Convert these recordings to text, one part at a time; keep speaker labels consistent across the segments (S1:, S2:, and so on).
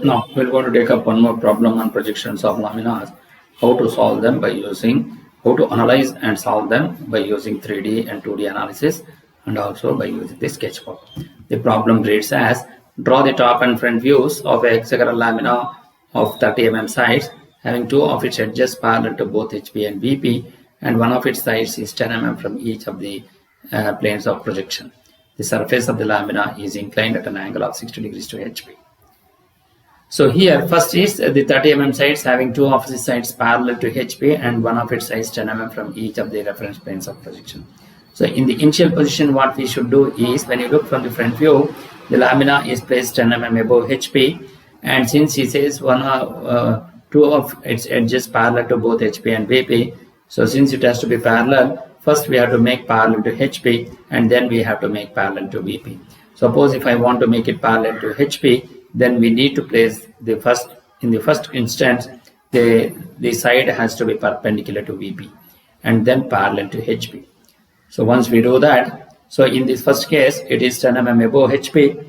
S1: Now we're going to take up one more problem on projections of laminas, how to solve them by using, how to analyze and solve them by using 3D and 2D analysis, and also by using the sketchbook. The problem reads as, draw the top and front views of a hexagonal lamina of 30 mm sides, having two of its edges parallel to both HP and VP, and one of its sides is 10 mm from each of the planes of projection. The surface of the lamina is inclined at an angle of 60 degrees to HP. So here first is the 30 mm sides having two of its sides parallel to HP and one of its sides 10 mm from each of the reference planes of projection. So in the initial position, what we should do is, when you look from the front view, the lamina is placed 10 mm above HP, and since he says two of its edges parallel to both HP and VP, so since it has to be parallel, first we have to make parallel to HP and then we have to make parallel to VP. Suppose if I want to make it parallel to HP, then we need to place in the first instance, the side has to be perpendicular to VP and then parallel to HP. So once we do that, so in this first case, it is 10 mm above HP.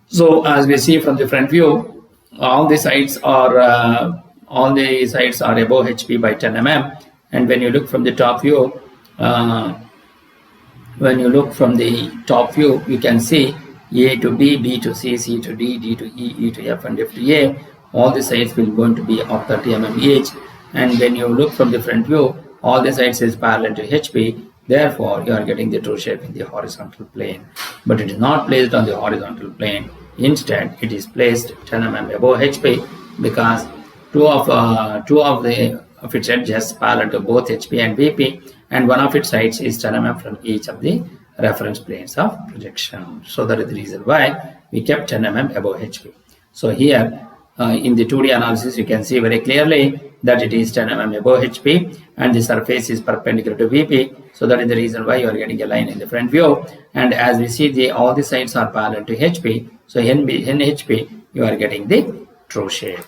S1: So as we see from the front view, all the sides are above HP by 10 mm. And when you look from the top view, you can see A to B, B to C, C to D, D to E, E to F, and F to A. All the sides will going to be of 30 mm each. And when you look from the front view, all the sides is parallel to HP. Therefore, you are getting the true shape in the horizontal plane. But it is not placed on the horizontal plane. Instead, it is placed 10 mm above HP because two of its edges parallel to both HP and VP, and one of its sides is 10 mm from each of the reference planes of projection. So that is the reason why we kept 10 mm above HP. So here in the 2D analysis, you can see very clearly that it is 10 mm above HP and the surface is perpendicular to VP. So that is the reason why you are getting a line in the front view. And as we see, all the sides are parallel to HP. So in HP, you are getting the true shape.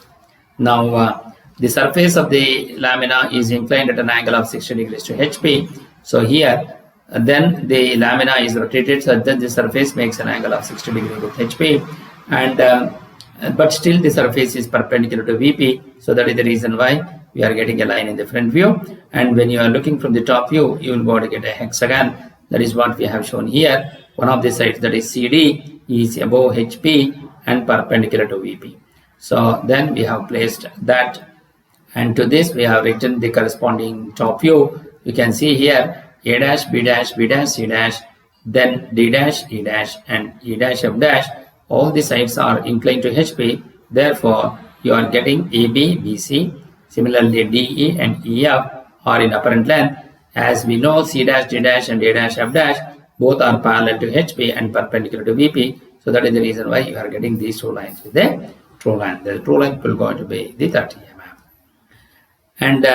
S1: Now the surface of the lamina is inclined at an angle of 60 degrees to HP. So here, then the lamina is rotated so that the surface makes an angle of 60 degrees with HP, and but still the surface is perpendicular to VP. So that is the reason why we are getting a line in the front view. And when you are looking from the top view, you will go to get a hexagon. That is what we have shown here. One of the sides, that is CD, is above HP and perpendicular to VP. So then we have placed that, and to this we have written the corresponding top view. You can see here A dash, B dash, B dash, C dash, then D dash, E dash, and E dash, F dash. All the sides are inclined to HP. Therefore, you are getting AB, BC. Similarly, DE and EF are in apparent length. As we know, C dash, D dash, and A dash, F dash both are parallel to HP and perpendicular to VP. So that is the reason why you are getting these two lines with the true line. The true line will going to be the 30 mm. And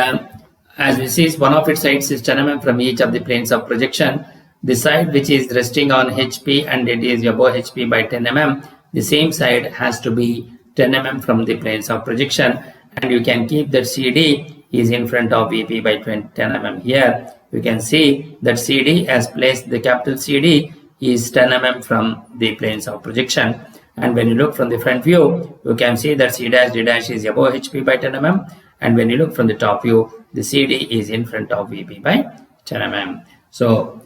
S1: as we see, one of its sides is 10 mm from each of the planes of projection. The side which is resting on HP and it is above HP by 10 mm, the same side has to be 10 mm from the planes of projection. And you can keep that CD is in front of VP by 10 mm here. You can see that CD has placed the capital CD is 10 mm from the planes of projection. And when you look from the front view, you can see that C dash, D dash is above HP by 10 mm. And when you look from the top view, the CD is in front of VP by 10 mm. So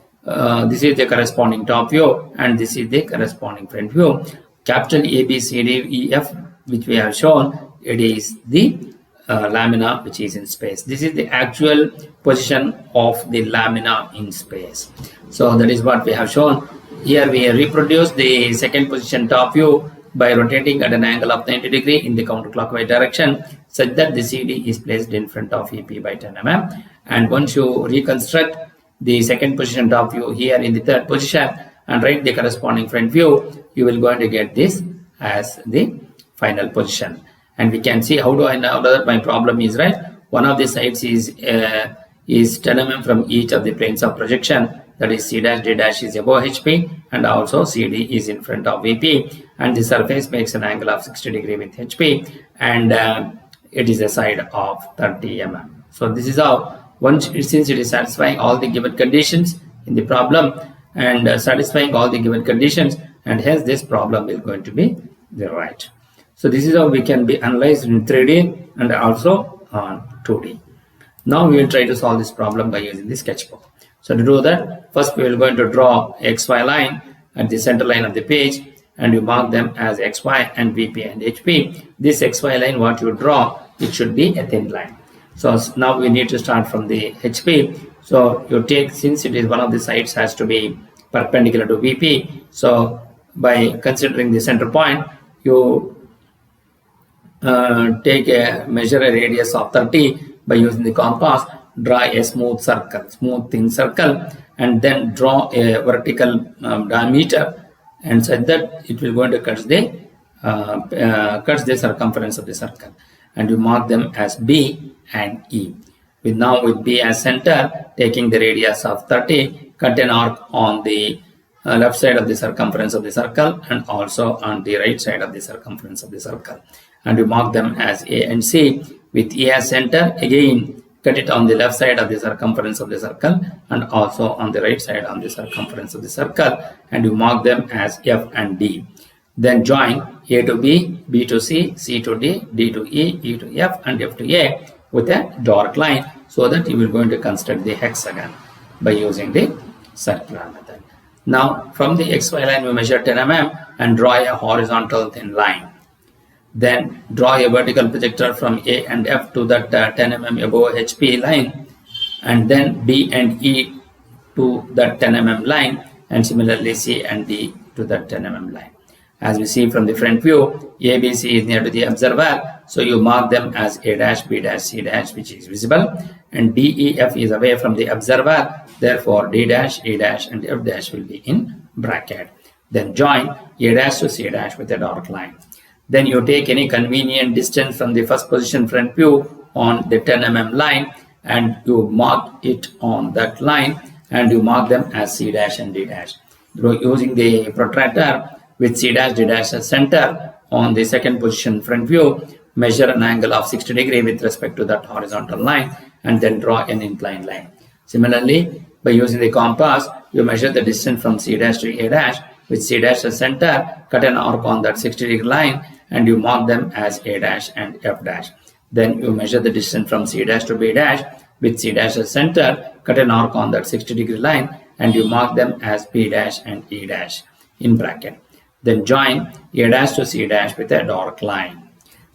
S1: this is the corresponding top view and this is the corresponding front view. Capital A, B, C, D, E, F, which we have shown, it is the lamina which is in space. This is the actual position of the lamina in space. So that is what we have shown. Here we reproduce the second position top view by rotating at an angle of 90 degrees in the counterclockwise direction, such that the CD is placed in front of EP by 10 mm. And once you reconstruct the second position top view here in the third position and write the corresponding front view, you will going to get this as the final position. And we can see, how do I know that my problem is right? One of the sides is 10 mm from each of the planes of projection. That is C dash, D dash is above HP and also CD is in front of VP, and the surface makes an angle of 60 degrees with HP, and it is a side of 30 mm. So this is how, since it is satisfying all the given conditions in the problem and satisfying all the given conditions, and hence this problem is going to be the right. So this is how we can be analyzed in 3D and also on 2D. Now we will try to solve this problem by using the sketchbook. So to do that, first we are going to draw XY line at the center line of the page, and you mark them as XY and VP and HP. This XY line what you draw, it should be a thin line. So now we need to start from the HP. So you take, since it is one of the sides has to be perpendicular to VP, so by considering the center point, you take a measure a radius of 30 by using the compass, draw a smooth thin circle, and then draw a vertical diameter, and such that it will going to cut the circumference of the circle, and you mark them as B and E. With B as center, taking the radius of 30, cut an arc on the left side of the circumference of the circle and also on the right side of the circumference of the circle, and you mark them as A and C. With E as center, again cut it on the left side of the circumference of the circle and also on the right side on the circumference of the circle, and you mark them as F and D. Then join A to B, B to C, C to D, D to E, E to F, and F to A with a dark line, so that you will going to construct the hexagon by using the circular method. Now from the XY line we measure 10 mm and draw a horizontal thin line. Then draw a vertical projector from A and F to that 10 mm above HP line, and then B and E to that 10 mm line, and similarly C and D to that 10 mm line. As we see from the front view, ABC is near to the observer, so you mark them as A dash, B dash, C dash, which is visible, and D, E, F is away from the observer, therefore D dash, E dash, and F dash will be in bracket. Then join A dash to C dash with a dark line. Then you take any convenient distance from the first position front view on the 10 mm line, and you mark it on that line, and you mark them as C dash and D dash. Using the protractor with C dash, D dash as center on the second position front view, measure an angle of 60 degrees with respect to that horizontal line, and then draw an inclined line. Similarly, by using the compass, you measure the distance from C dash to A dash with C dash as center, cut an arc on that 60 degree line, and you mark them as A dash and F dash. Then you measure the distance from C dash to B dash with C dash as center, cut an arc on that 60 degree line, and you mark them as B dash and E dash in bracket. Then join A dash to C dash with a dark line.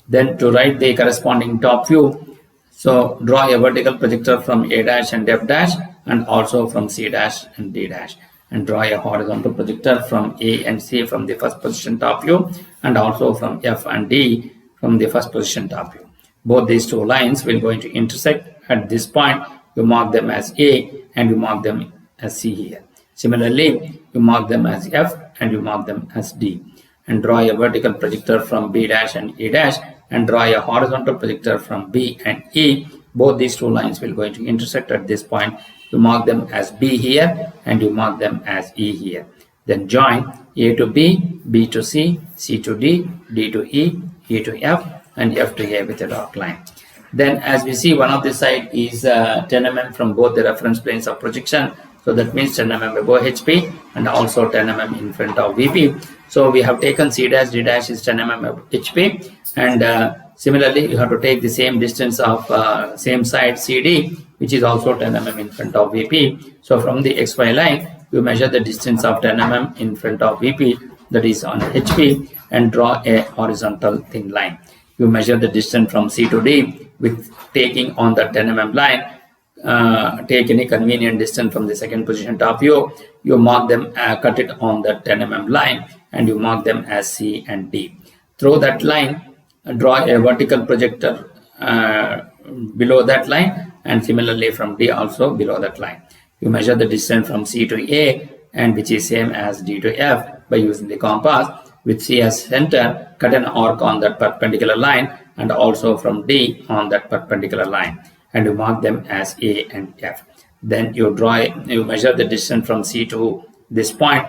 S1: Then to write the corresponding top view, so draw a vertical projector from A dash and F dash, and also from C dash and D dash, and draw a horizontal projector from A and C from the first position top view, and also from F and D from the first position top view. Both these two lines will going to intersect at this point. You mark them as A and you mark them as C here. Similarly, you mark them as F and you mark them as D, and draw a vertical projector from B dash and E dash, and draw a horizontal projector from B and E. Both these two lines will going to intersect at this point. You mark them as B here and you mark them as E here. Then join A to B, B to C, C to D, D to E, E to F, and F to A with a dark line. Then as we see, one of the side is 10 mm from both the reference planes of projection. So that means 10 mm above HP and also 10 mm in front of VP. So we have taken C dash, D dash is 10 mm above HP, and similarly you have to take the same distance of same side CD, which is also 10 mm in front of VP. So from the XY line, you measure the distance of 10 mm in front of VP, that is on HP, and draw a horizontal thin line. You measure the distance from C to D with taking on the 10 mm line. Take any convenient distance from the second position top view. You mark them, cut it on the 10 mm line, and you mark them as C and D. Through that line, draw a vertical projector below that line, and similarly from D also below that line. You measure the distance from C to A, and which is same as D to F, by using the compass. With C as center, cut an arc on that perpendicular line, and also from D on that perpendicular line, and you mark them as A and F. Then you measure the distance from C to this point,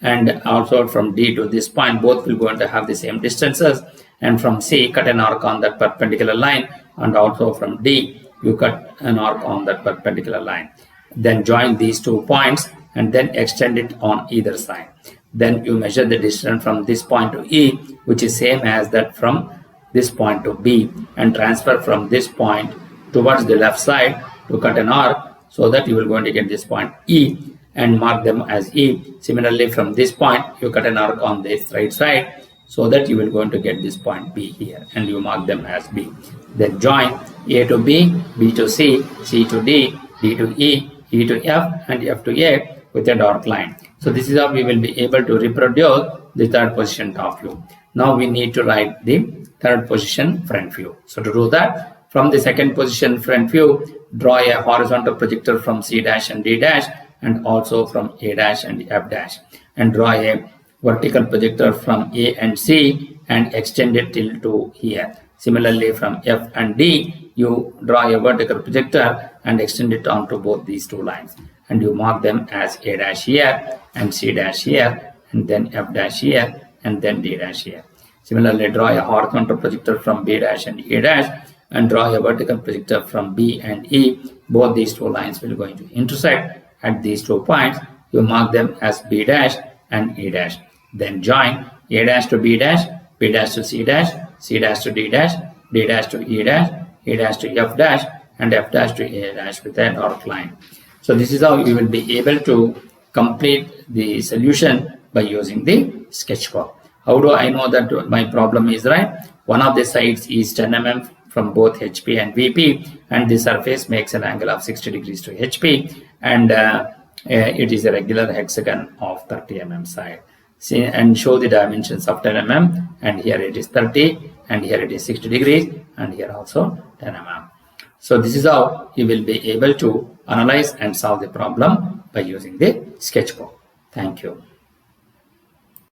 S1: and also from D to this point. Both will going to have the same distances, and from C cut an arc on that perpendicular line, and also from D you cut an arc on that perpendicular line. Then join these 2 points and then extend it on either side. Then you measure the distance from this point to E which is same as that from this point to B, and transfer from this point towards the left side to cut an arc, so that you will going to get this point E and mark them as E. Similarly, from this point you cut an arc on this right side, so that you will going to get this point B here, and you mark them as B. Then join A to B, B to C, C to D, D to E, E to F, and F to A with a dark line. So this is how we will be able to reproduce the third position top view. Now we need to write the third position front view. So to do that, from the second position front view, draw a horizontal projector from C dash and D dash, and also from A dash and F dash, and draw a vertical projector from A and C and extend it till to here. Similarly, from F and D, you draw a vertical projector and extend it onto both these two lines, and you mark them as A dash here and C dash here, and then F dash here, and then D dash here. Similarly, draw a horizontal projector from B dash and A dash, and draw a vertical projector from B and E. Both these two lines will going to intersect at these 2 points. You mark them as B dash and E dash. Then join A dash to B dash, B dash to C dash, C dash to D dash, D dash to E dash, E dash to F dash, and F dash to A dash with a dark line. So this is how you will be able to complete the solution by using the sketch code. How do I know that my problem is right? One of the sides is 10 mm from both HP and VP, and the surface makes an angle of 60 degrees to HP, and it is a regular hexagon of 30 mm side. See, and show the dimensions of 10 mm, and here it is 30, and here it is 60 degrees, and here also 10 mm. So this is how you will be able to analyze and solve the problem by using the sketch code. Thank you.